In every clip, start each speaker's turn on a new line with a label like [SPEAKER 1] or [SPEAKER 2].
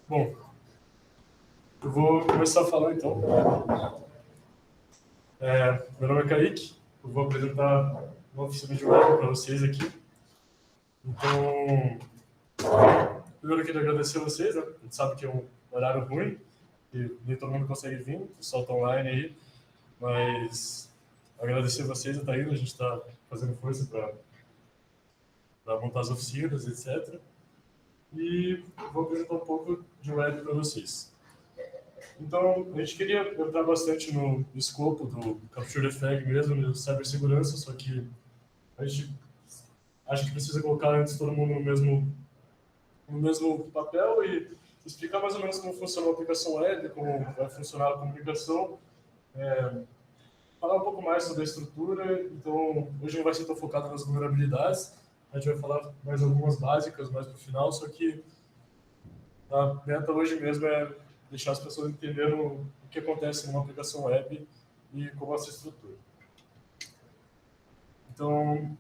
[SPEAKER 1] Bom, eu vou começar a falar então. Meu nome é Kaique, eu vou apresentar uma oficina de web para vocês aqui. Então, primeiro eu queria agradecer a vocês, né? A gente sabe que é um horário ruim, e nem todo mundo consegue vir, o pessoal está online aí, mas agradecer a vocês, a gente está fazendo força para montar as oficinas, etc. E vou apresentar um pouco de web para vocês. Então, a gente queria entrar bastante no escopo do Capture the Flag mesmo, de cibersegurança, só que a gente acha que precisa colocar antes todo mundo no mesmo papel e explicar mais ou menos como funciona a aplicação web, como vai funcionar a comunicação, falar um pouco mais sobre a estrutura. Então, hoje não vai ser tão focado nas vulnerabilidades, a gente vai falar mais algumas básicas mais para o final, só que a meta hoje mesmo é deixar as pessoas entendendo o que acontece numa aplicação web e como essa estrutura. Então,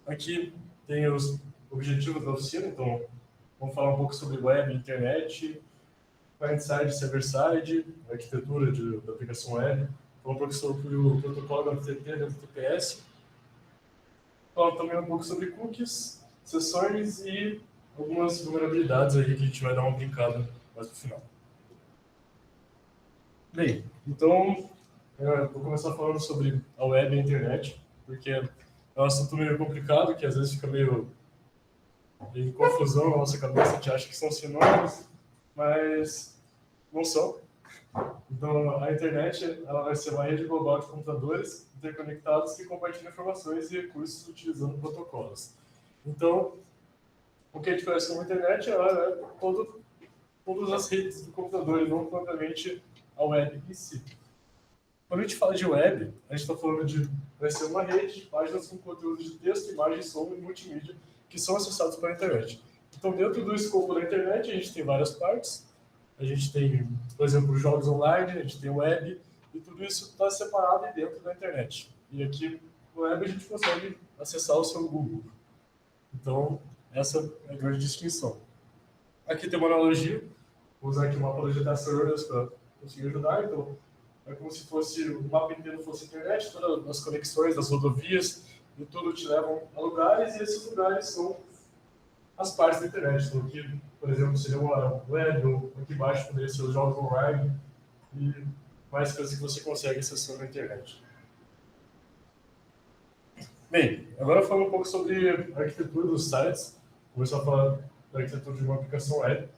[SPEAKER 1] aqui tem os objetivos da oficina. Então, vamos falar um pouco sobre web, internet, client-side, server-side, arquitetura da aplicação web, falar um pouco sobre o protocolo da HTTP, da HTTPS, falar também um pouco sobre cookies, sessões e algumas vulnerabilidades aí que a gente vai dar uma brincada mais no final. Bem, então, vou começar falando sobre a web e a internet, porque é um assunto meio complicado, que às vezes fica meio em confusão na nossa cabeça, a gente acha que são sinônimos, mas não são. Então, a internet ela vai ser uma rede global de computadores interconectados que compartilham informações e recursos utilizando protocolos. Então, o que a gente conhece como internet é todas as redes do computador, e não propriamente a web em si. Quando a gente fala de web, a gente está falando vai ser uma rede de páginas com conteúdo de texto, imagem, som e multimídia que são acessados pela internet. Então, dentro do escopo da internet, a gente tem várias partes. A gente tem, por exemplo, jogos online, a gente tem web, e tudo isso está separado e dentro da internet. E aqui no web a gente consegue acessar o seu Google. Então, essa é a grande distinção. Aqui tem uma analogia, vou usar aqui o mapa do GTA San Andreas para conseguir ajudar. Então, é como se fosse o mapa inteiro fosse a internet, todas as conexões das rodovias e tudo te levam a lugares, e esses lugares são as partes da internet. Então, aqui, por exemplo, seria uma web, ou aqui embaixo poderia ser os jogos online e mais coisas que você consegue acessar na internet. Bem, agora falando um pouco sobre a arquitetura dos sites, vou começar a falar da arquitetura de uma aplicação web.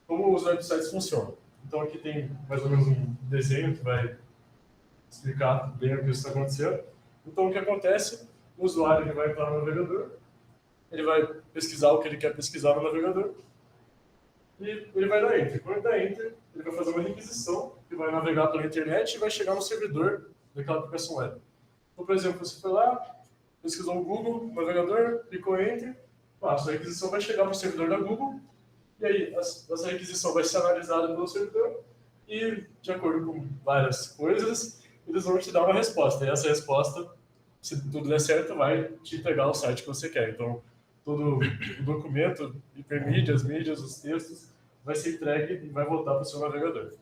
[SPEAKER 1] Como os websites funcionam. Então, aqui tem mais ou menos um desenho que vai explicar bem o que está acontecendo. Então, o que acontece? O usuário ele vai entrar no navegador, ele vai pesquisar o que ele quer pesquisar no navegador, e ele vai dar Enter. Quando ele dá Enter, ele vai fazer uma requisição que vai navegar pela internet e vai chegar no servidor daquela aplicação web. Então, por exemplo, você foi lá, pesquisou o Google, no navegador, clicou Enter, a sua requisição vai chegar para o servidor da Google, e aí essa requisição vai ser analisada pelo servidor e, de acordo com várias coisas, eles vão te dar uma resposta. E essa resposta, se tudo der certo, vai te entregar o site que você quer. Então, todo o documento, hipermídias, mídias, os textos, vai ser entregue e vai voltar para o seu navegador.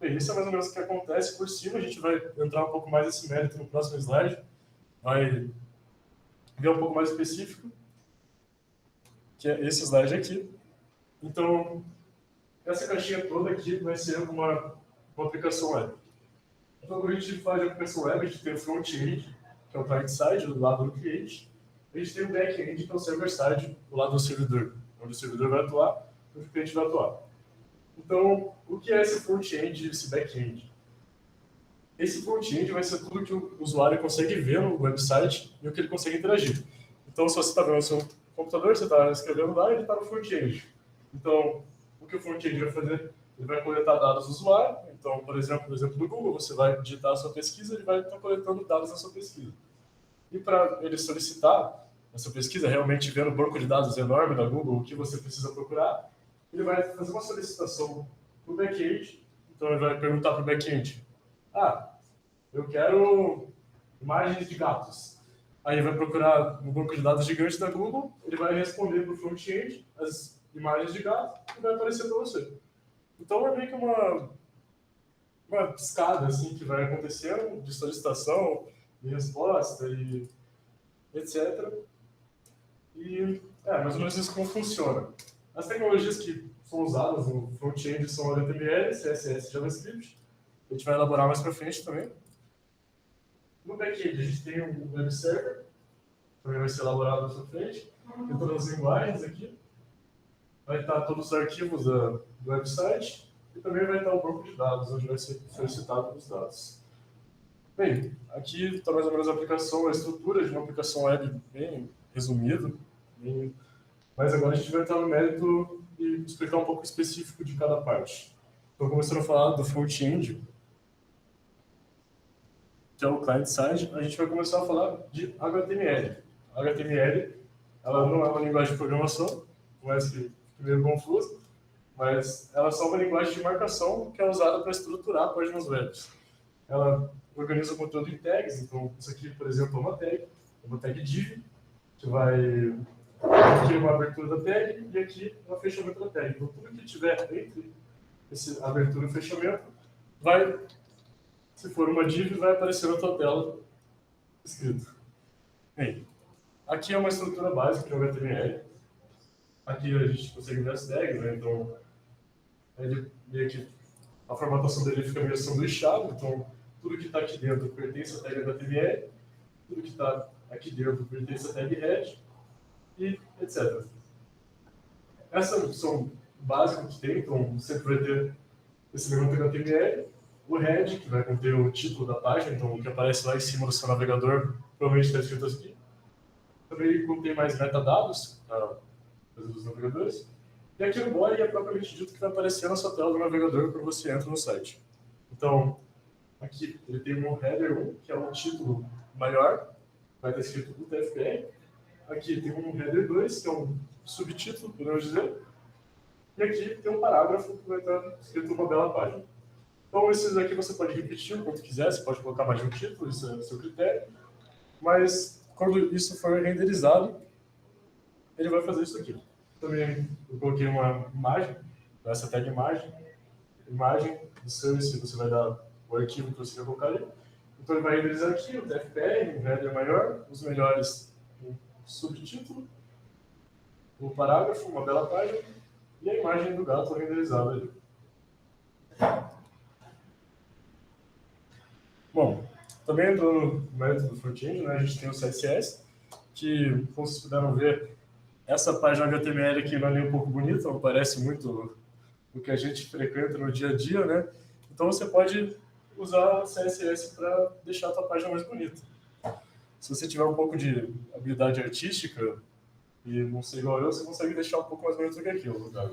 [SPEAKER 1] Bem, isso é mais ou menos o que acontece por cima. A gente vai entrar um pouco mais nesse mérito no próximo slide. Vai ver um pouco mais específico, que é esse slide aqui. Então, essa caixinha toda aqui vai ser uma aplicação web. Então, quando a gente faz a aplicação web, a gente tem o front-end, que é o client-side, do lado do cliente. A gente tem o back-end, que é o server-side, do lado do servidor, onde o servidor vai atuar, onde o cliente vai atuar. Então, o que é esse front-end e esse back-end? Esse front-end vai ser tudo que o usuário consegue ver no website e o que ele consegue interagir. Então, se você está vendo no seu computador, você está escrevendo lá e ele está no front-end. Então, o que o front-end vai fazer? Ele vai coletar dados do usuário. Então, por exemplo, no exemplo do Google, você vai digitar a sua pesquisa, ele vai estar coletando dados da sua pesquisa. E para ele solicitar essa pesquisa, realmente vendo o banco de dados enorme da Google, o que você precisa procurar, ele vai fazer uma solicitação para o back-end. Então, ele vai perguntar para o back-end, eu quero imagens de gatos. Aí ele vai procurar no banco de dados gigante da Google, ele vai responder para o front-end as imagens de gato e vai aparecer para você. Então é meio que uma escada assim, que vai acontecendo de solicitação, de resposta e etc. E mais ou menos isso como funciona. As tecnologias que são usadas no front-end são HTML, CSS e JavaScript. A gente vai elaborar mais para frente também. No back-end, a gente tem um web server, também vai ser elaborado mais para frente. Tem todas as linguagens aqui. Vai estar todos os arquivos do website e também vai estar o banco de dados, onde vai ser solicitado os dados. Bem, aqui está mais ou menos a aplicação, a estrutura de uma aplicação web bem resumida, mas agora a gente vai entrar no mérito e explicar um pouco específico de cada parte. Então, começando a falar do front-end, que é o client-side, a gente vai começar a falar de HTML. A HTML, ela não é uma linguagem de programação, por mais que fique meio confuso, mas ela é só uma linguagem de marcação que é usada para estruturar páginas web. Ela organiza o conteúdo em tags, então isso aqui, por exemplo, é uma tag div, que vai aqui uma abertura da tag e aqui uma fechamento da tag. Então tudo que tiver entre esse abertura e fechamento vai, se for uma div, vai aparecer na tua tela escrito. Bem, aqui é uma estrutura básica que é o HTML. Aqui a gente consegue ver as tags, né? Então ele meio que a formatação dele fica meio sanduichado, então tudo que está aqui dentro pertence à tag HTML, tudo que está aqui dentro pertence à tag head, e etc. Essas são básicas que tem, então sempre vai ter esse elemento HTML, o head, que vai conter o título da página, então o que aparece lá em cima do seu navegador provavelmente está escrito aqui. Também contém mais metadados para os navegadores. E aqui no body é propriamente dito que vai aparecer na sua tela do navegador quando você entra no site. Então, aqui ele tem um header 1, que é um título maior, vai estar escrito UTF-PR. Aqui tem um header 2, que é um subtítulo, podemos dizer. E aqui tem um parágrafo que vai estar escrito uma bela página. Então, esses aqui você pode repetir o quanto quiser, você pode colocar mais de um título, isso é o seu critério. Mas, quando isso for renderizado, ele vai fazer isso aqui. Também eu coloquei uma imagem, essa tag imagem do service, você vai dar o arquivo que você quer colocar ali. Então ele vai renderizar aqui o TFPR, um header maior, os melhores, um subtítulo, o parágrafo, uma bela página, e a imagem do gato renderizada ali. Bom, também entrando no mérito do front-end, né, a gente tem o CSS, que, como vocês puderam ver, essa página HTML aqui não é nem um pouco bonita, não parece muito o que a gente frequenta no dia a dia, né? Então você pode usar o CSS para deixar a sua página mais bonita. Se você tiver um pouco de habilidade artística e não ser igual eu, você consegue deixar um pouco mais bonito do que aquilo, tá?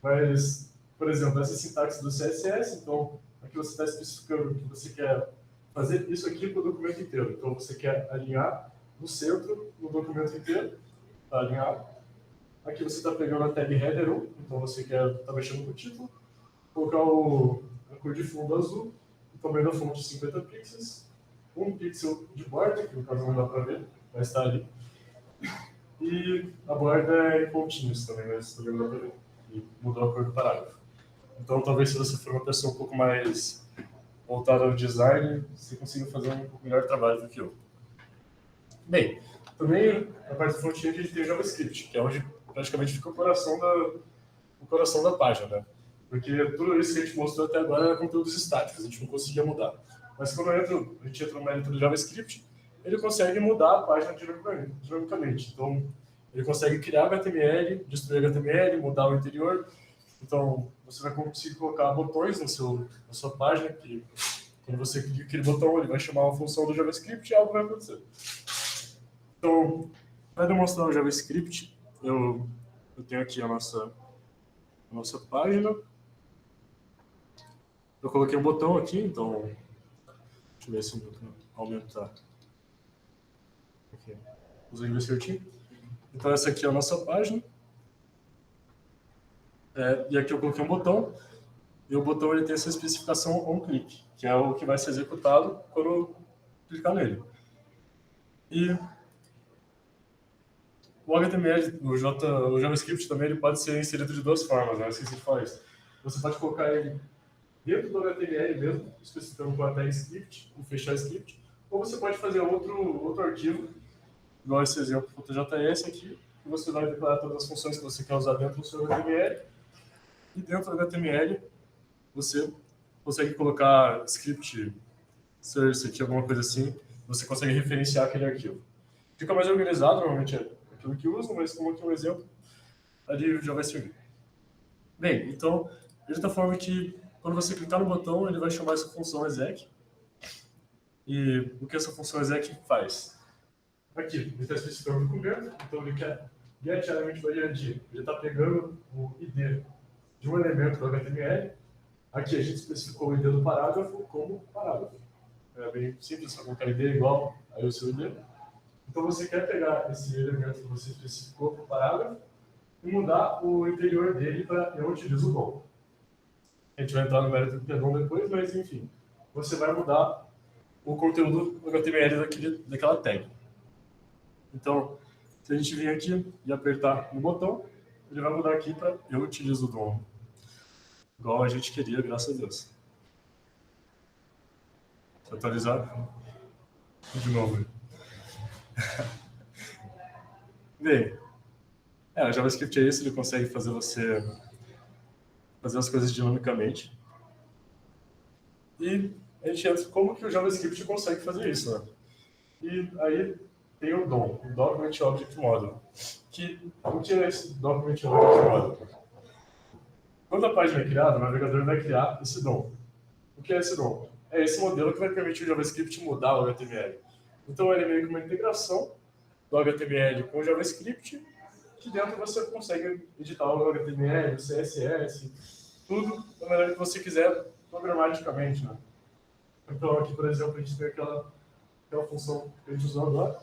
[SPEAKER 1] Mas, por exemplo, essa sintaxe do CSS, então aqui você está especificando que você quer fazer isso aqui para o documento inteiro. Então você quer alinhar no centro, no documento inteiro, tá alinhado. Aqui você está pegando a tag header 1, então você quer estar mexendo com o título, colocar a cor de fundo azul, o tamanho da fonte 50 pixels, 1 pixel de borda, que no caso não dá para ver, vai estar ali, e a borda é em pontinhos também, mas também não dá para ver, e mudou a cor do parágrafo. Então talvez se você for uma pessoa um pouco mais voltada ao design, você consiga fazer um pouco melhor trabalho do que eu. Bem, também na parte do front-end a gente tem o JavaScript, que é onde praticamente fica o coração da página, né? Porque tudo isso que a gente mostrou até agora era conteúdos estáticos, a gente não conseguia mudar. Mas quando a gente entra no mérito do JavaScript, ele consegue mudar a página dinamicamente. Então, ele consegue criar HTML, destruir HTML, mudar o interior. Então, você vai conseguir colocar botões na sua página, que quando você clica aquele botão, ele vai chamar uma função do JavaScript e algo vai acontecer. Então, para demonstrar o JavaScript, eu tenho aqui a nossa página. Eu coloquei um botão aqui, então deixa eu ver se o botão aumentar. Aqui. Usei ele certinho. Então essa aqui é a nossa página. E aqui eu coloquei um botão. E o botão ele tem essa especificação onClick, que é o que vai ser executado quando eu clicar nele. E o HTML, o JavaScript também ele pode ser inserido de duas formas, né? Eu esqueci de falar isso. Você pode colocar ele dentro do HTML mesmo, especificando com até script, e fechar script, ou você pode fazer outro arquivo, igual esse exemplo .js aqui, e você vai declarar todas as funções que você quer usar dentro do seu HTML, e dentro do HTML você consegue colocar script, source aqui, alguma coisa assim, você consegue referenciar aquele arquivo. Fica mais organizado, normalmente é aquilo que uso, mas como aqui um exemplo, ali já vai servir. Bem, então, de outra forma que quando você clicar no botão, ele vai chamar essa função exec. E o que essa função exec faz? Aqui, ele está especificando o documento, então ele quer get element by ID. Ele está pegando o ID de um elemento do HTML. Aqui a gente especificou o ID do parágrafo como parágrafo. É bem simples, só colocar ID igual aí o seu ID. Então você quer pegar esse elemento que você especificou para o parágrafo e mudar o interior dele para eu utilizo o DOM. A gente vai entrar no mérito do DOM depois, mas enfim, você vai mudar o conteúdo do HTML daquela tag. Então, se a gente vir aqui e apertar no botão, ele vai mudar aqui para eu utilizo o DOM. Igual a gente queria, graças a Deus. Deixa eu atualizar de novo. Bem, o JavaScript é isso, ele consegue fazer você fazer as coisas dinamicamente. E a gente entra como que o JavaScript consegue fazer isso, né? E aí tem o DOM, o Document Object Model. O que é esse Document Object Model? Quando a página é criada, o navegador vai criar esse DOM. O que é esse DOM? É esse modelo que vai permitir o JavaScript mudar o HTML. Então ele é meio que uma integração do HTML com o JavaScript, que dentro você consegue editar o HTML, o CSS, tudo da maneira que você quiser programaticamente, né? Então aqui, por exemplo, a gente tem aquela função que a gente usou agora.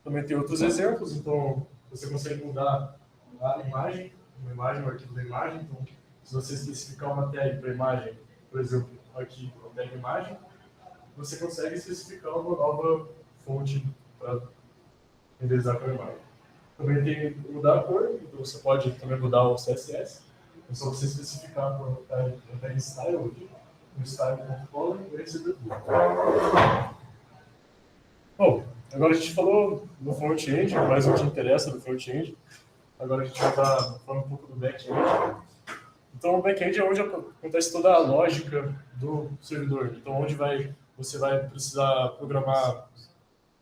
[SPEAKER 1] Também tem outros exemplos, então você consegue mudar a imagem, o arquivo da imagem. Então, se você especificar uma tag para a imagem, por exemplo, aqui, a tag imagem, você consegue especificar uma nova fonte para renderizar com a imagem. Também tem mudar a cor, então você pode também mudar o CSS. É só você especificar a tag style aqui, no style.color e receber tudo. Bom, agora a gente falou do front-end, mais o que interessa do front-end. Agora a gente vai estar falando um pouco do back-end. Então, o back-end é onde acontece toda a lógica do servidor. Então, onde você vai precisar programar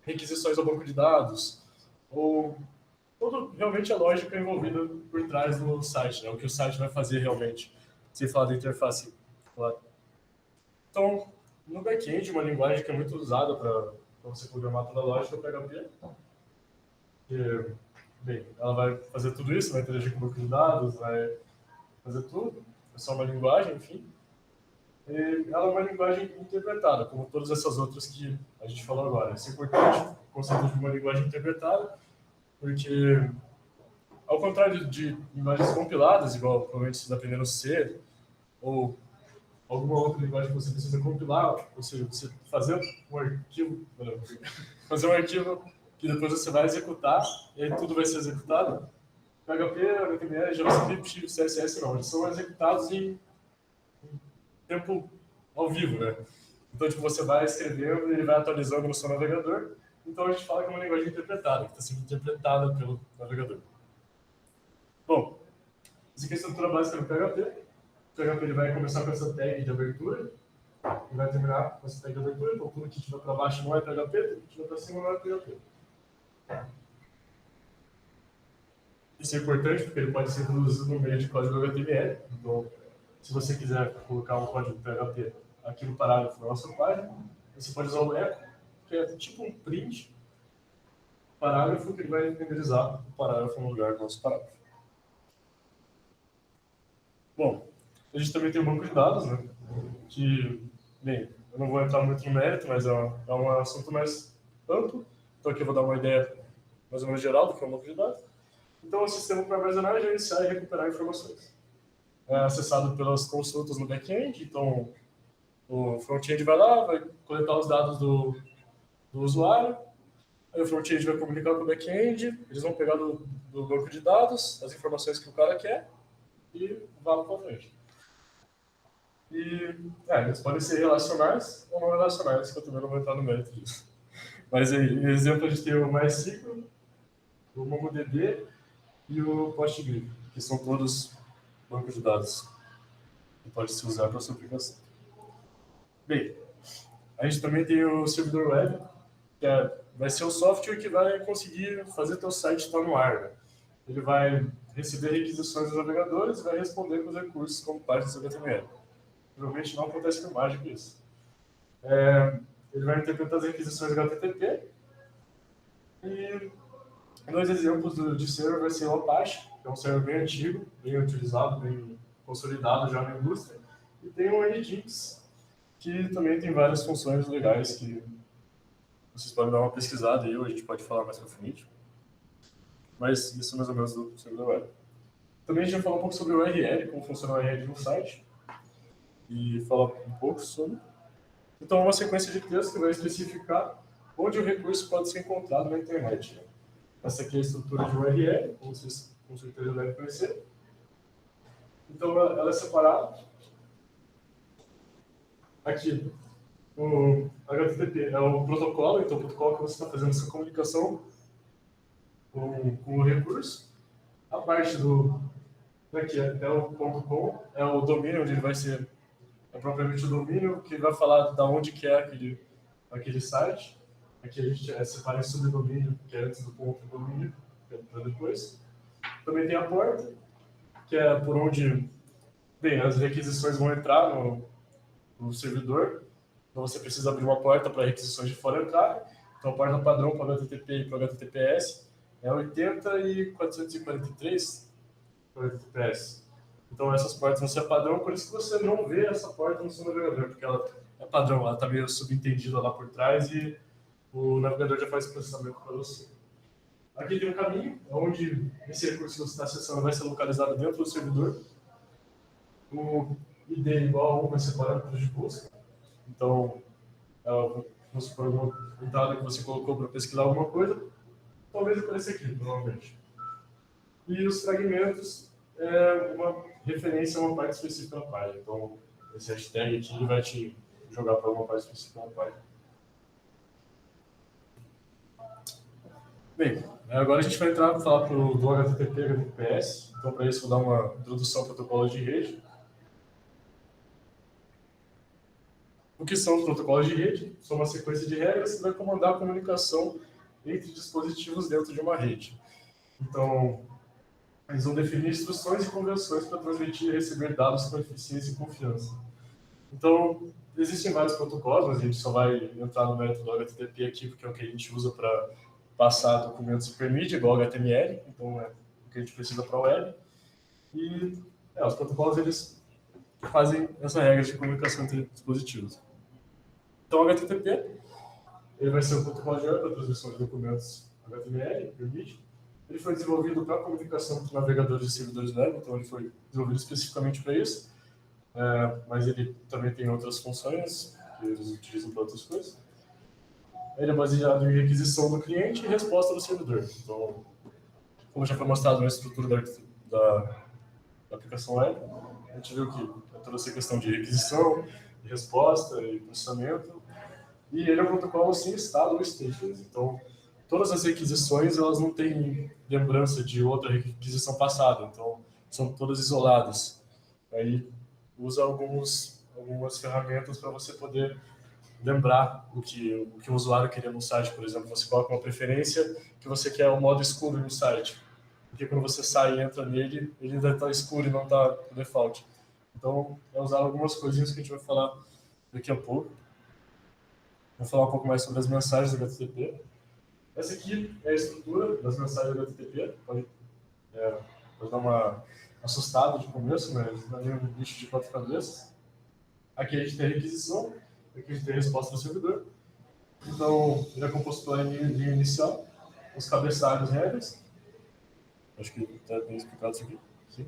[SPEAKER 1] requisições ao banco de dados, ou realmente a lógica envolvida por trás do site, né? O que o site vai fazer realmente, sem falar da interface. Claro. Então, no back-end, uma linguagem que é muito usada para você programar toda a lógica é o PHP. Que, bem, ela vai fazer tudo isso, vai interagir com o banco de dados, vai fazer tudo. É só uma linguagem, enfim. E ela é uma linguagem interpretada, como todas essas outras que a gente falou agora. Isso é importante, o conceito de uma linguagem interpretada, porque, ao contrário de linguagens compiladas, igual provavelmente você está aprendendo C, ou alguma outra linguagem que você precisa compilar, ou seja, você fazer um arquivo que depois você vai executar, e aí tudo vai ser executado. PHP, HTML, JavaScript, CSS não, eles são executados em tempo ao vivo, né? Então, tipo, você vai escrevendo e ele vai atualizando no seu navegador. Então, a gente fala que é uma linguagem interpretada, que está sendo interpretada pelo navegador. Bom, essa aqui é a estrutura básica do PHP. O PHP ele vai começar com essa tag de abertura e vai terminar com essa tag de abertura. Então, tudo que estiver para baixo não é PHP, tudo que estiver para cima não é PHP. Isso é importante porque ele pode ser introduzido no meio de código HTML. Então, se você quiser colocar um código PHP aqui no parágrafo da nossa página, você pode usar o echo, que é tipo um print parágrafo que ele vai renderizar o parágrafo no lugar do nosso parágrafo. Bom, a gente também tem um banco de dados, né? Que, bem, eu não vou entrar muito no mérito, mas é um assunto mais amplo. Então aqui eu vou dar uma ideia mais ou menos geral do que é um banco de dados. Então, é um sistema para armazenar, gerenciar e recuperar informações. É acessado pelas consultas no back-end, então o front-end vai lá, vai coletar os dados do usuário, Aí o front-end vai comunicar com o back-end, eles vão pegar do banco de dados as informações que o cara quer e vão para frente. E eles podem ser relacionais ou não relacionais, que eu também não vou entrar no mérito disso. Mas aí, em exemplo, a gente tem o MySQL, o MongoDB e o PostgreSQL, que são todos bancos de dados que pode se usar para a sua aplicação. Bem, a gente também tem o servidor web, que vai ser o software que vai conseguir fazer teu site estar no ar. Né? Ele vai receber requisições dos navegadores e vai responder com os recursos como parte do seu HTML. Provavelmente não acontece com mágica isso. Ele vai interpretar as requisições do HTTP e dois exemplos de server vai ser o Apache, que é um server bem antigo, bem utilizado, bem consolidado já na indústria, e tem o Nginx, que também tem várias funções legais que vocês podem dar uma pesquisada aí, ou a gente pode falar mais para frente. Mas isso mais ou menos do servidor web. Também a gente vai falar um pouco sobre o URL, como funciona o URL no site, e falar um pouco sobre. Então, uma sequência de texto que vai especificar onde o recurso pode ser encontrado na internet. Né? Essa aqui é a estrutura de URL, como vocês com certeza devem conhecer. Então, ela é separada. Aqui, o HTTP é o protocolo, então o protocolo que você está fazendo essa comunicação com o recurso. A parte daqui é o .com, é o domínio onde ele vai ser, é propriamente o domínio que vai falar da onde que é aquele site. Aqui a gente separa em subdomínio, que é antes do ponto domínio, que é para depois. Também tem a porta, que é por onde, bem, as requisições vão entrar no servidor. Então você precisa abrir uma porta para requisições de fora entrar. Então a porta padrão para o HTTP e para o HTTPS é 80 e 443 para o HTTPS. Então essas portas vão ser padrão, por isso que você não vê essa porta no seu navegador, porque ela é padrão, ela está meio subentendida lá por trás e o navegador já faz o processamento para você. Aqui tem um caminho, onde esse recurso que você está acessando vai ser localizado dentro do servidor. O ID igual a 1 vai ser parâmetros de busca. Então, vamos supor uma entrada que você colocou para pesquisar alguma coisa, talvez apareça aqui, provavelmente. E os fragmentos é uma referência a uma parte específica da página. Então, esse hashtag aqui vai te jogar para uma parte específica da página. Bem, agora a gente vai entrar para falar do HTTP e HTTPS. Então, para isso, vou dar uma introdução ao protocolo de rede. O que são os protocolos de rede? São uma sequência de regras que vai comandar a comunicação entre dispositivos dentro de uma rede. Então, eles vão definir instruções e convenções para transmitir e receber dados com eficiência e confiança. Então, existem vários protocolos, mas a gente só vai entrar no mérito do HTTP aqui, porque é o que a gente usa para passar documentos hipermídia, igual HTML, então é o que a gente precisa para a web. E os protocolos, eles fazem essa regra de comunicação entre dispositivos. Então, o HTTP ele vai ser um protocolo de web para transmissão de documentos HTML, hipermídia. Ele foi desenvolvido para comunicação entre navegadores e servidores web, então ele foi desenvolvido especificamente para isso. Mas ele também tem outras funções que eles utilizam para outras coisas. Ele é baseado em requisição do cliente e resposta do servidor. Então, como já foi mostrado na estrutura da aplicação web, a gente viu que é toda essa questão de requisição, de resposta e processamento. E ele é um protocolo sem estado ou stateless. Então, todas as requisições elas não têm lembrança de outra requisição passada. Então, são todas isoladas. Aí, usa algumas ferramentas para você poder lembrar o que o usuário queria no site. Por exemplo, você coloca uma preferência que você quer o modo escuro no site. Porque quando você sai e entra nele, ele ainda está escuro e não está por default. Então, é usar algumas coisinhas que a gente vai falar daqui a pouco. Vou falar um pouco mais sobre as mensagens do HTTP. Essa aqui é a estrutura das mensagens do HTTP. Pode dar uma assustada de começo, mas não é um bicho de 4 cabeças. Aqui a gente tem a requisição, aqui a gente tem a resposta do servidor. Então, ele é composto pela linha inicial, os cabeçalhos regras. Acho que está bem explicado isso aqui. Sim.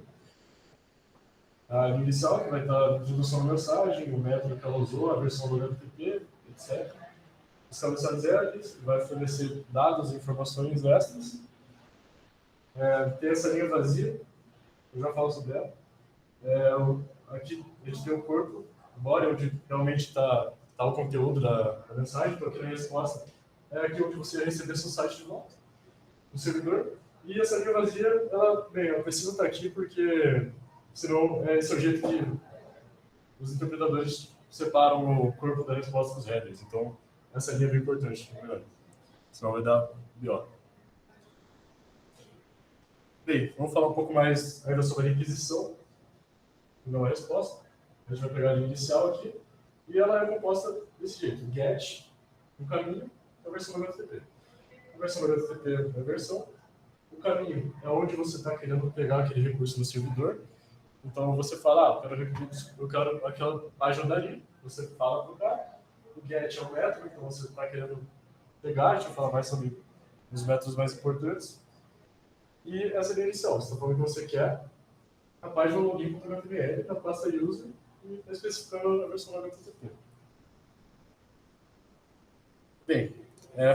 [SPEAKER 1] A linha inicial, que vai estar a introdução da mensagem, o método que ela usou, a versão do HTTP, etc. estabelecer as edges, vai fornecer dados e informações extras. Tem essa linha vazia, eu já falo sobre ela. Aqui a gente tem o corpo, o body, onde realmente está o conteúdo da mensagem, então aqui na resposta é aqui onde você vai receber seu site de volta, no servidor. E essa linha vazia, ela precisa estar aqui porque senão esse é o jeito que os interpretadores separam o corpo da resposta dos headers. Então, essa linha é bem importante, senão vai dar B.O. Bem, vamos falar um pouco mais ainda sobre a requisição, não a resposta. A gente vai pegar a linha inicial aqui, e ela é composta desse jeito: get, um caminho, a versão do HTTP. A versão do HTTP é a versão. O caminho é onde você está querendo pegar aquele recurso no servidor. Então você fala, eu quero aquela página dali. Você fala para o cara. O get é o método, então você está querendo pegar. A gente vai falar mais sobre os métodos mais importantes. E essa é a inicial. Você está falando que você quer a página login.html na pasta user e está especificando a versão do HTTP. Bem,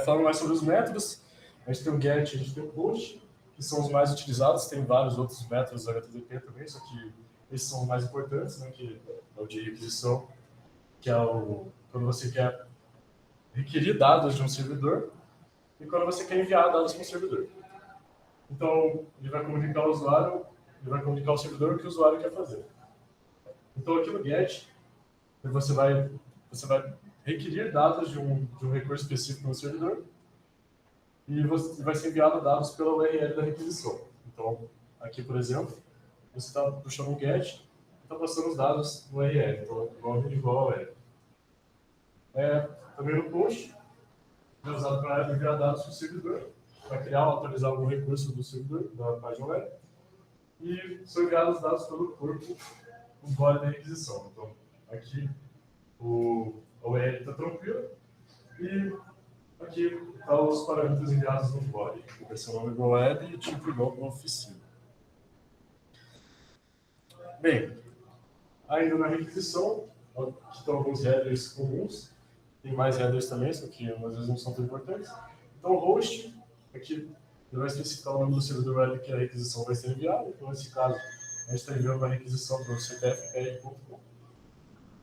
[SPEAKER 1] falando mais sobre os métodos, a gente tem o get, a gente tem o post, que são os mais utilizados. Tem vários outros métodos do HTTP também, só que esses são os mais importantes, né, que é o de requisição, que é quando você quer requerir dados de um servidor e quando você quer enviar dados para um servidor. Então, ele vai comunicar ao usuário, ele vai comunicar ao servidor o que o usuário quer fazer. Então, aqui no get, você vai requerir dados de um recurso específico no servidor e vai ser enviado dados pela URL da requisição. Então, aqui, por exemplo, você está puxando um get e está passando os dados no URL, então igual ao URL. Também no post, é usado para enviar dados para o servidor, para criar ou atualizar algum recurso do servidor, da página web, e são enviados os dados pelo corpo, o body da requisição. Então, aqui o URL está tranquilo e aqui estão os parâmetros enviados no body. Vai ser o nome igual web e tipo igual para oficina. Bem, ainda na requisição, aqui estão alguns headers comuns. Tem mais headers também, só que às vezes não são tão importantes. Então, o host, aqui ele vai especificar o nome do servidor web que a requisição vai ser enviada. Então, nesse caso, a gente está enviando uma requisição para o ctfpr.com.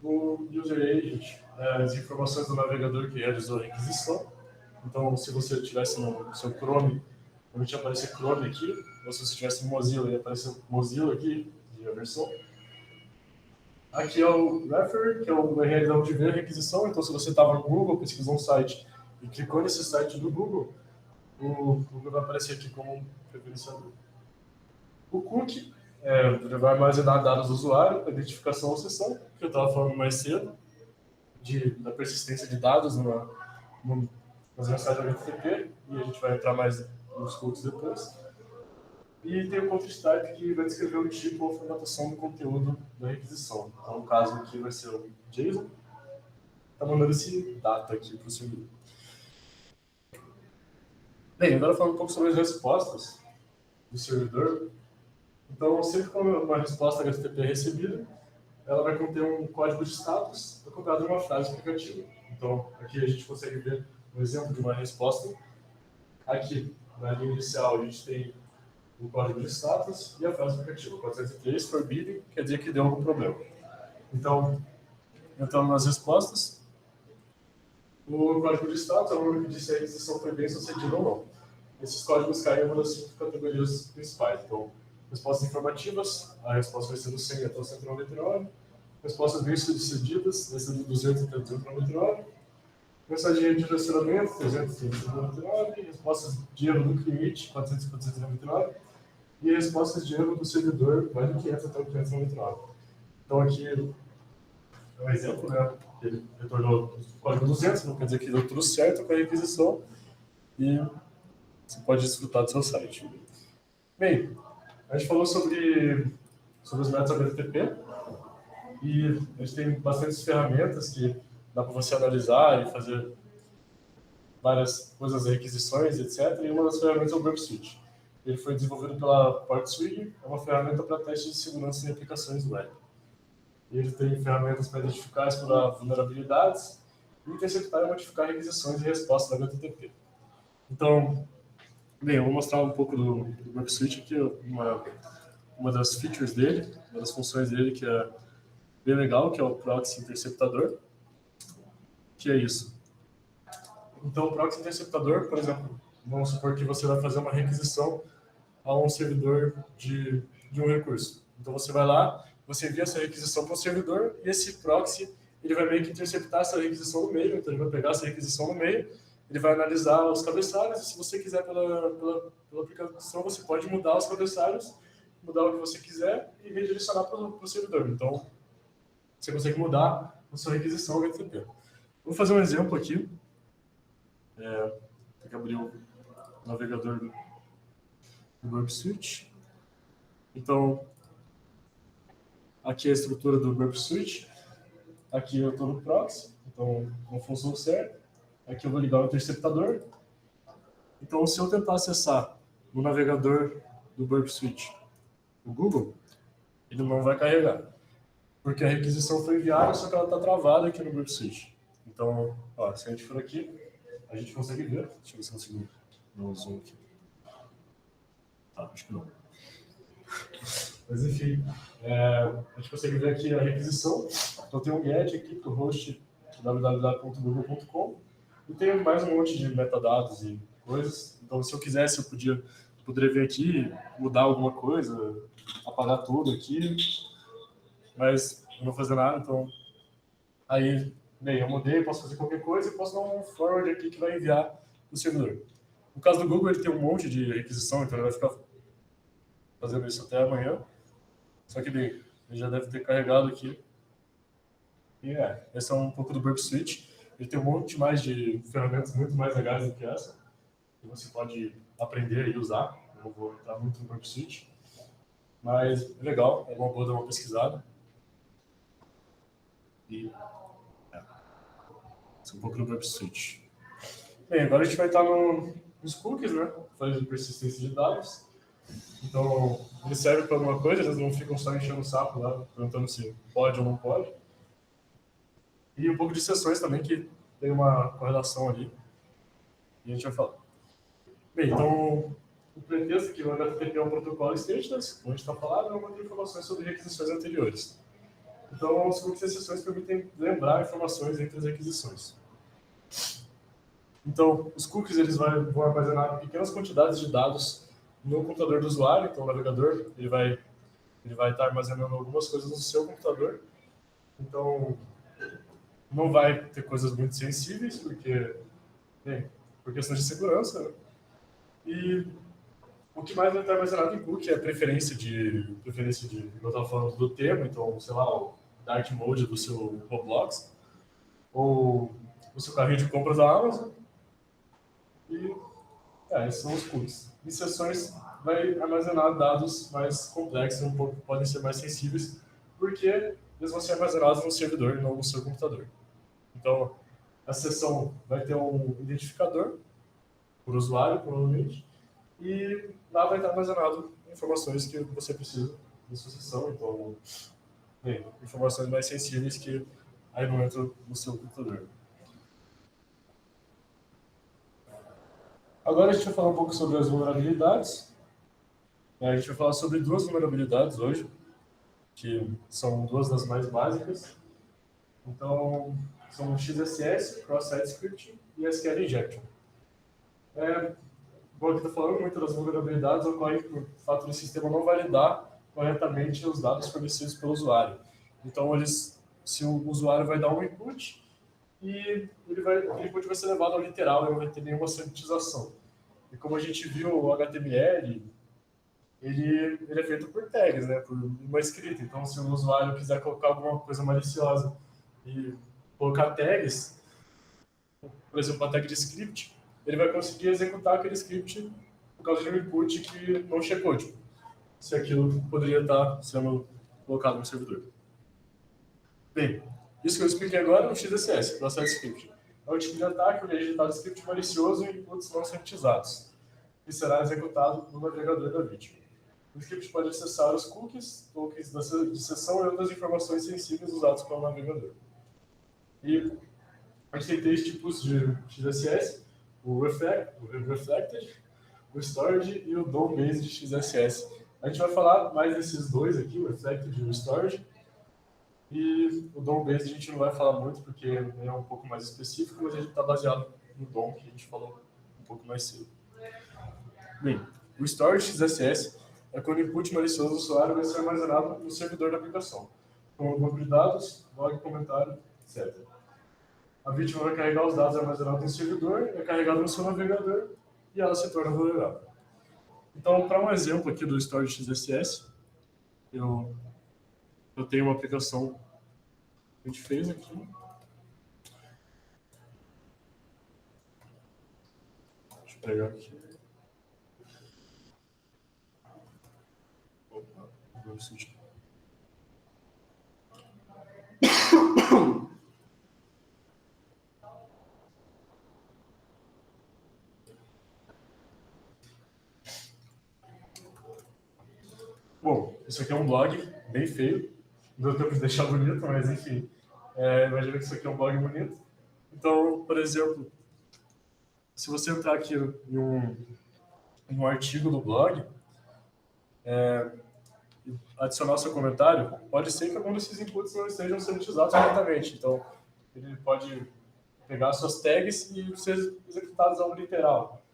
[SPEAKER 1] O user agent, as informações do navegador que realizou a requisição. Então, se você tivesse no seu Chrome, normalmente ia aparecer Chrome aqui, ou se você tivesse Mozilla, ia aparecer Mozilla aqui, de a versão. Aqui é o refer, que é o URL de ver a requisição. Então, se você estava no Google, pesquisou um site e clicou nesse site do Google, o Google vai aparecer aqui como um referenciador. O cookie ele vai armazenar dados do usuário para identificação ou sessão, que eu estava falando mais cedo, da persistência de dados nas mensagens HTTP, e a gente vai entrar mais nos cookies depois. E tem o context-type, que vai descrever o tipo ou formatação do conteúdo da requisição. Então, no caso aqui vai ser o JSON. Está mandando esse data aqui para o servidor. Bem, agora falando um pouco sobre as respostas do servidor. Então, sempre quando uma resposta HTTP é recebida, ela vai conter um código de status acompanhado de uma frase explicativa. Então, aqui a gente consegue ver um exemplo de uma resposta. Aqui, na linha inicial, a gente tem o código de status e a frase explicativa. 403, forbidden, quer dizer que deu algum problema. Então, entrando nas respostas, o código de status é o número que diz se a requisição foi bem sucedida ou não. Esses códigos caem em uma das 5 categorias principais. Então, respostas informativas, a resposta vai ser do 100 até o 199. Respostas bem sucedidas, vai ser do 200 até o 299. Mensagem de direcionamento, 300 até 299. Respostas de erro do limite, 400 até 499. E respostas de erro do servidor, vai do 500 até o 599. Então, aqui é um exemplo, né? Ele retornou o código 200, não quer dizer que deu tudo certo com a requisição. E você pode desfrutar do seu site. Bem, a gente falou sobre os métodos HTTP e a gente tem bastantes ferramentas que dá para você analisar e fazer várias coisas, requisições, etc. E uma das ferramentas é o Burp Suite. Ele foi desenvolvido pela PortSwing, é uma ferramenta para teste de segurança em aplicações web. Ele tem ferramentas para identificar e explorar vulnerabilidades E interceptar e modificar requisições e respostas da HTTP. Então, bem, eu vou mostrar um pouco do Burp Suite aqui, uma das features dele, uma das funções dele que é bem legal, que é o proxy interceptador, que é isso. Então, o proxy interceptador, por exemplo, vamos supor que você vai fazer uma requisição a um servidor de um recurso. Então, você vai lá, você envia essa requisição para o servidor e esse proxy ele vai meio que interceptar essa requisição no meio, então ele vai pegar essa requisição no meio, ele vai analisar os cabeçalhos e se você quiser pela aplicação, você pode mudar os cabeçalhos, mudar o que você quiser e redirecionar para o servidor. Então, você consegue mudar a sua requisição HTTP. Vou fazer um exemplo aqui. Tem que abrir o navegador do Burp Suite. Então, aqui é a estrutura do Burp Suite. Aqui eu estou no proxy, então com a função certa. Aqui eu vou ligar o interceptador. Então, se eu tentar acessar no navegador do Burp Suite o Google, ele não vai carregar. Porque a requisição foi enviada, só que ela está travada aqui no Burp Suite. Então, ó, se a gente for aqui, a gente consegue ver. Deixa eu ver se eu consigo dar um zoom aqui. Tá, acho que não. Mas enfim, a gente consegue ver aqui a requisição. Então tem um get aqui para o host www.google.com e tem mais um monte de metadados e coisas. Então se eu quisesse, eu poderia vir aqui, mudar alguma coisa, apagar tudo aqui, mas eu não vou fazer nada, então aí, bem, eu mudei, posso fazer qualquer coisa e posso dar um forward aqui que vai enviar para o servidor. No caso do Google, ele tem um monte de requisição, então ele vai ficar fazendo isso até amanhã. Só que bem, ele já deve ter carregado aqui. E esse é um pouco do Burp Suite. Ele tem um monte mais de ferramentas muito mais legais do que essa, que você pode aprender e usar. Eu não vou entrar muito no Burp Suite, mas é legal, é uma boa dar uma pesquisada. E esse é um pouco do Burp Suite. Bem, agora a gente vai estar nos cookies, né? Fazendo persistência de dados. Então, ele serve para alguma coisa, eles não ficam só enchendo o saco lá, perguntando se pode ou não pode. E um pouco de sessões também, que tem uma correlação ali. E a gente vai falar. Bem, então, o pretexto aqui, o HTTP é um protocolo stateless, como a gente está falando, é uma de informações sobre requisições anteriores. Então, os cookies e sessões permitem lembrar informações entre as requisições. Então, os cookies eles vão armazenar pequenas quantidades de dados no computador do usuário. Então, o navegador ele vai estar armazenando algumas coisas no seu computador. Então, não vai ter coisas muito sensíveis, porque, bem, por questão de segurança. Né? E o que mais vai estar armazenado em cookie é a preferência de eu estava falando, do tema. Então, sei lá, o dark mode do seu Roblox, ou o seu carrinho de compras da Amazon. E esses são os cookies. Em sessões vai armazenar dados mais complexos, um pouco podem ser mais sensíveis, porque eles vão ser armazenados no servidor e não no seu computador. Então, a sessão vai ter um identificador por usuário, provavelmente, e lá vai estar armazenado informações que você precisa da sua sessão. Então, bem, informações mais sensíveis que aí não entram no seu computador. Agora a gente vai falar um pouco sobre as vulnerabilidades. A gente vai falar sobre duas vulnerabilidades hoje, que são duas das mais básicas. Então, são o XSS, Cross-Site Scripting, e SQL Injection. Bom, aqui está falando, muitas das vulnerabilidades ocorrem por fato do sistema não validar corretamente os dados fornecidos pelo usuário. Então, se o usuário vai dar um input, e o input vai ser levado ao literal, não vai ter nenhuma sanitização. E como a gente viu, o HTML, ele é feito por tags, né, por uma escrita. Então, se o usuário quiser colocar alguma coisa maliciosa e colocar tags, por exemplo, uma tag de script, ele vai conseguir executar aquele script por causa de um input que não checou, tipo, se aquilo poderia estar sendo colocado no servidor. Bem, isso que eu expliquei agora é o XSS, Cross-Site Scripting. É o tipo de ataque onde é editado script malicioso e inputs não sanitizados, que será executado no navegador da vítima. O script pode acessar os cookies, tokens de sessão e outras informações sensíveis usados pelo navegador. E A gente tem três tipos de XSS, o Reflected, o Storage e o DOM-Based XSS. A gente vai falar mais desses dois aqui, o Reflected e o Storage. E o DOM-Based a gente não vai falar muito, porque é um pouco mais específico, mas a gente está baseado no DOM, que a gente falou um pouco mais cedo. Bem, o Storage XSS é quando o input malicioso do usuário vai ser armazenado no servidor da aplicação, como banco de dados, log, comentário, etc. A vítima vai carregar os dados armazenados no servidor, é carregado no seu navegador e ela se torna vulnerável. Então, para um exemplo aqui do Storage XSS, eu tenho uma aplicação que a gente fez aqui. Deixa eu pegar aqui. Opa, vou sentir. Bom, isso aqui é um blog bem feio. Não deu tempo de deixar bonito, mas enfim. Imagina que isso aqui é um blog bonito. Então, por exemplo, se você entrar aqui em um artigo do blog, adicionar seu comentário, pode ser que algum desses inputs não estejam sendo utilizados corretamente. Então, ele pode pegar suas tags e ser executados ao literal.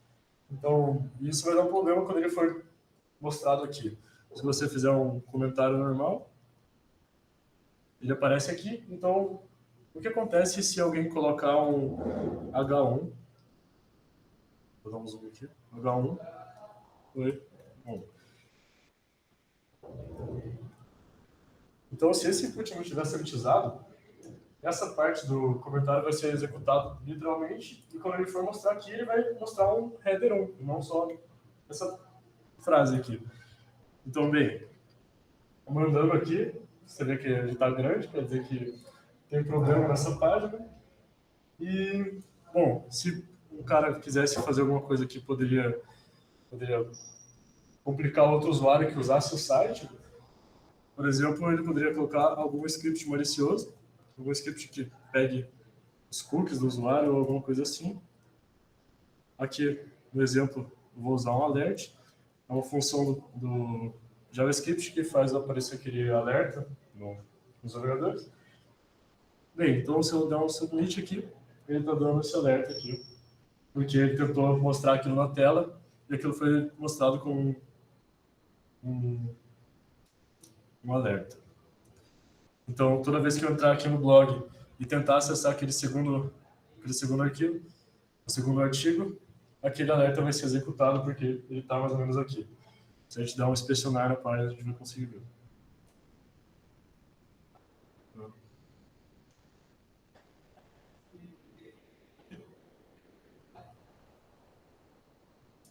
[SPEAKER 1] Então, isso vai dar um problema quando ele for mostrado aqui. Se você fizer um comentário normal, ele aparece aqui. Então, o que acontece se alguém colocar um H1? Vou dar um zoom aqui. H1. Oi. Bom. Então, se esse input não estiver sendo utilizado, essa parte do comentário vai ser executado literalmente, e quando ele for mostrar aqui, ele vai mostrar um header 1, não só essa frase aqui. Então, bem, mandando aqui, você vê que ele está grande, quer dizer que tem problema nessa página. E, bom, se o cara quisesse fazer alguma coisa que poderia complicar outro usuário que usasse o site, por exemplo, ele poderia colocar algum script malicioso, algum script que pegue os cookies do usuário ou alguma coisa assim. Aqui, no exemplo, eu vou usar um alert. É uma função do JavaScript que faz aparecer aquele alerta nos navegadores. Bem, então se eu der um submit aqui, ele está dando esse alerta aqui, porque ele tentou mostrar aquilo na tela e aquilo foi mostrado como um alerta. Então, toda vez que eu entrar aqui no blog e tentar acessar aquele segundo arquivo, o segundo artigo, aquele alerta vai ser executado porque ele está mais ou menos aqui. Se a gente der um inspecionar na página, a gente vai conseguir ver.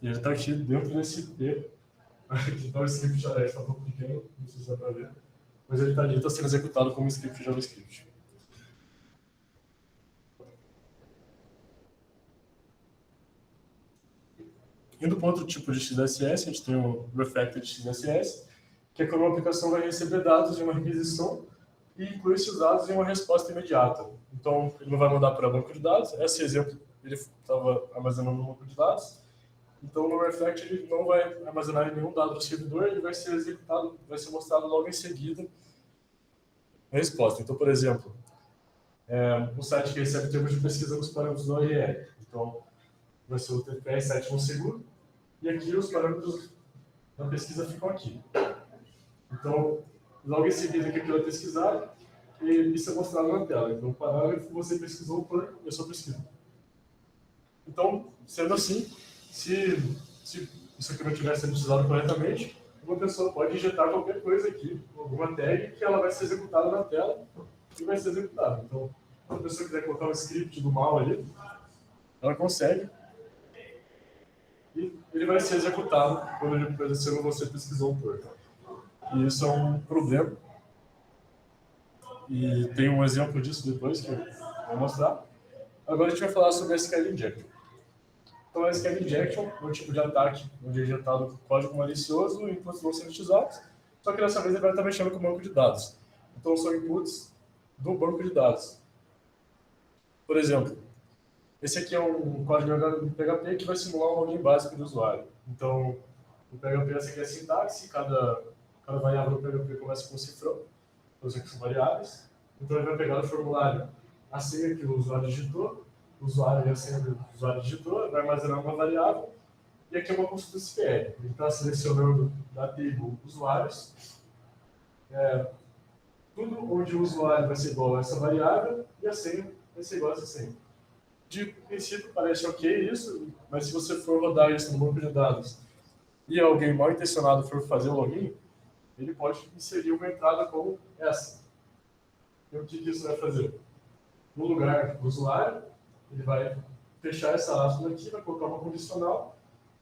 [SPEAKER 1] E ele está aqui dentro desse P. Aqui está o script alerta, está um pouco pequeno, não sei se dá para ver. Mas ele está ali, está sendo executado como script JavaScript. Indo para outro tipo de XSS, a gente tem o Reflected XSS, que é quando uma aplicação vai receber dados de uma requisição e inclui esses dados em uma resposta imediata. Então, ele não vai mandar para banco de dados. Esse exemplo, ele estava armazenando no banco de dados. Então, no Reflect, ele não vai armazenar nenhum dado no servidor, ele vai ser executado, vai ser mostrado logo em seguida a resposta. Então, por exemplo, um site que recebe termos de pesquisa com os parâmetros do ORE. Então, vai ser o TPS 7 seguro, e aqui os parâmetros da pesquisa ficam aqui. Então, logo em seguida que aquilo é pesquisado, isso é mostrado na tela. Então, o parágrafo você pesquisou por eu só pesquiso. Então, sendo assim, se isso aqui não estiver sendo utilizado corretamente, uma pessoa pode injetar qualquer coisa aqui, alguma tag, que ela vai ser executada na tela e vai ser executada. Então, se a pessoa quiser colocar um script do mal ali, ela consegue. E ele vai ser executado quando ele aparecer no você pesquisou por. E isso é um problema. E tem um exemplo disso depois que eu vou mostrar. Agora a gente vai falar sobre a SQL Injection. Então a SQL Injection é um tipo de ataque onde é injetado código malicioso e inputs vão ser utilizados, só que dessa vez ele vai estar mexendo com o banco de dados. Então são inputs do banco de dados. Por exemplo, Esse aqui é um código do PHP que vai simular um login básico do usuário. Então, o PHP essa aqui é a sintaxe, cada variável do PHP começa com um cifrão, então aqui são variáveis. Então ele vai pegar do formulário a senha que o usuário digitou, o usuário e a senha que o usuário digitou, vai armazenar uma variável, e aqui é uma consulta SQL. Ele está selecionando da table usuários, tudo onde o usuário vai ser igual a essa variável e a senha vai ser igual a essa senha. De princípio parece ok isso, mas se você for rodar isso no banco de dados e alguém mal intencionado for fazer o login, ele pode inserir uma entrada como essa. E o que isso vai fazer? No lugar do usuário, ele vai fechar essa aspa aqui, vai colocar uma condicional,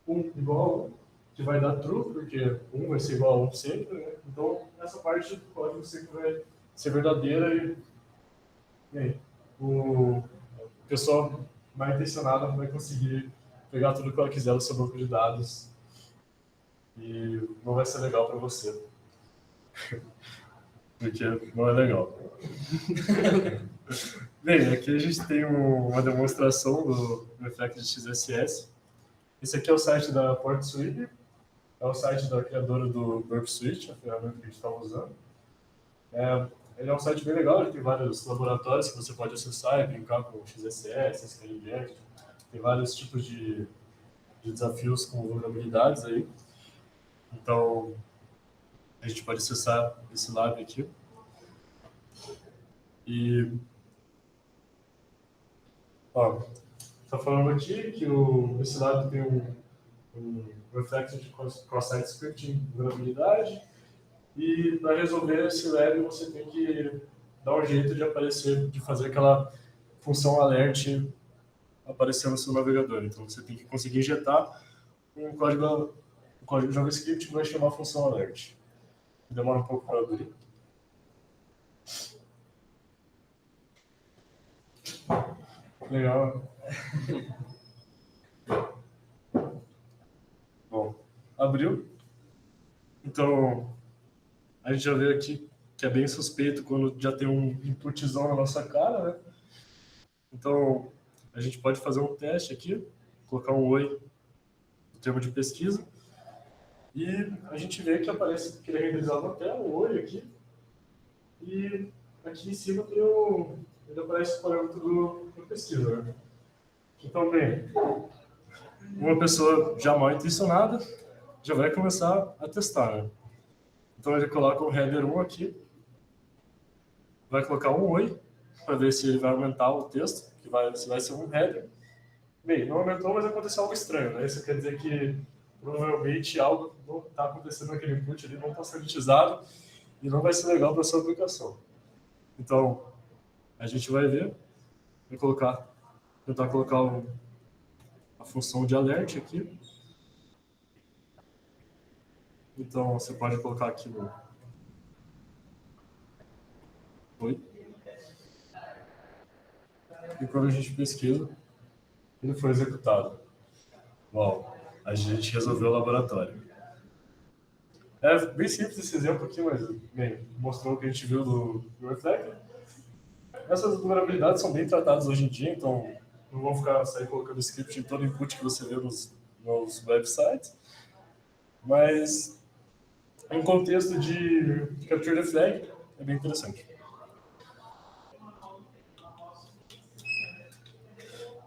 [SPEAKER 1] 1 igual a 1, que vai dar true, porque 1 vai ser igual a 1 sempre, né? Então, essa parte do código sempre vai ser verdadeira e aí, o pessoal mal intencionado vai conseguir pegar tudo que ela quiser do seu banco de dados e não vai ser legal para você. Porque não é legal. Bem, aqui a gente tem uma demonstração do Reflect de XSS. Esse aqui é o site da PortSwigger, é o site da criadora do Burp Suite, a ferramenta que a gente estava usando. Ele é um site bem legal, ele tem vários laboratórios que você pode acessar e brincar com XSS, SQL Inject. Tem vários tipos de desafios com vulnerabilidades aí. Então, a gente pode acessar esse lab aqui. E, ó, está falando aqui que esse lab tem um reflector de cross-site scripting vulnerabilidade. E para resolver esse lab, você tem que dar um jeito de aparecer, de fazer aquela função alert aparecer no seu navegador. Então, você tem que conseguir injetar um código JavaScript que vai chamar a função alert. Demora um pouco para abrir. Legal. Bom, abriu. Então, a gente já vê aqui que é bem suspeito quando já tem um inputzão na nossa cara, né? Então, a gente pode fazer um teste aqui, colocar um oi no termo de pesquisa, e a gente vê que aparece que ele é renderizado na tela, um oi aqui, e aqui em cima tem ele aparece o parâmetro do pesquisa, né? Então, bem, uma pessoa já mal intencionada já vai começar a testar, né? Então ele coloca o header 1 aqui, vai colocar um oi, para ver se ele vai aumentar o texto, se vai ser um header. Bem, não aumentou, mas aconteceu algo estranho, né? Isso quer dizer que provavelmente algo não está acontecendo naquele input ali, não está sanitizado e não vai ser legal para a sua aplicação. Então, a gente vai ver, tentar colocar a função de alert aqui. Então, você pode colocar aqui no oi. E quando a gente pesquisa, ele foi executado. Uau, a gente resolveu o laboratório. É bem simples esse exemplo aqui, mas bem, mostrou o que a gente viu do Reflector. Essas vulnerabilidades são bem tratadas hoje em dia, então não vão sair colocando script em todo input que você vê nos websites. Mas em contexto de Capture the Flag, é bem interessante.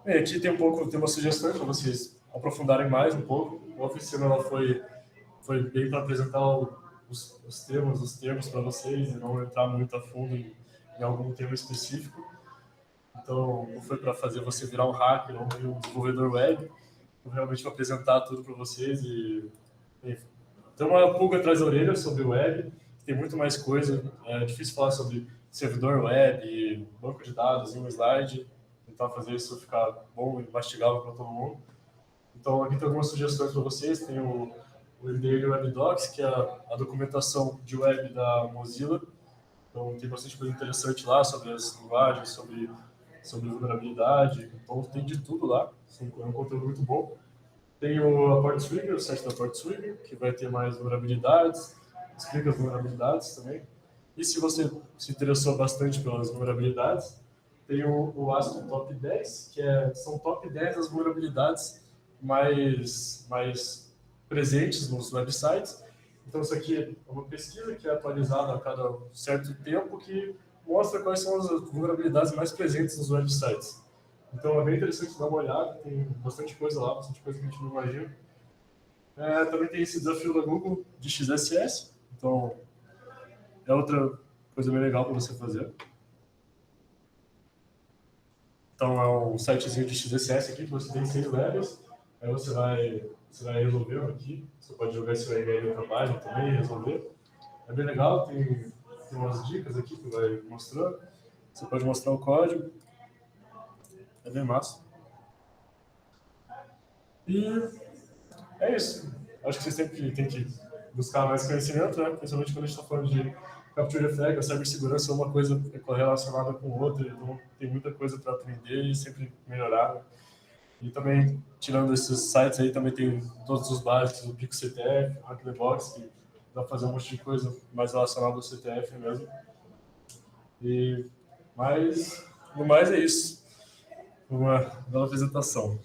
[SPEAKER 1] Bem, aqui tem uma sugestão para vocês aprofundarem mais um pouco. A oficina ela foi bem para apresentar os termos para vocês e não entrar muito a fundo em algum tema específico. Então, não foi para fazer você virar um hacker ou um desenvolvedor web, foi realmente para apresentar tudo para vocês e tem uma pulga atrás da orelha sobre o web, tem muito mais coisa. É difícil falar sobre servidor web, banco de dados em um slide, tentar fazer isso ficar bom e mastigável para todo mundo. Então, aqui tem algumas sugestões para vocês. Tem o Daily Web Docs, que é a documentação de web da Mozilla. Então, tem bastante coisa interessante lá sobre as linguagens, sobre vulnerabilidade. Então, tem de tudo lá. É um conteúdo muito bom. Tem a PortSwigger, o site da PortSwigger, que vai ter mais vulnerabilidades, explica as vulnerabilidades também. E se você se interessou bastante pelas vulnerabilidades, tem o ASP Top 10, que são top 10 das vulnerabilidades mais presentes nos websites. Então, isso aqui é uma pesquisa que é atualizada a cada certo tempo, que mostra quais são as vulnerabilidades mais presentes nos websites. Então, é bem interessante dar uma olhada, tem bastante coisa lá, bastante coisa que a gente não imagina. Também tem esse desafio da Google de XSS, então é outra coisa bem legal para você fazer. Então, é um sitezinho de XSS aqui, que você tem 6 levels, aí você vai resolver aqui, você pode jogar esse URL para a página também e resolver. É bem legal, tem umas dicas aqui que vai mostrando. Você pode mostrar o código. É bem massa. E é isso. Acho que vocês sempre têm que buscar mais conhecimento, né? Principalmente quando a gente está falando de Capture the Flag, a cibersegurança é uma coisa correlacionada com outra, então tem muita coisa para aprender e sempre melhorar. Né? E também, tirando esses sites aí, também tem todos os básicos, o Pico CTF, o Hack the Box, que dá para fazer um monte de coisa mais relacionada ao CTF mesmo. Mas, no mais é isso. Uma bela apresentação.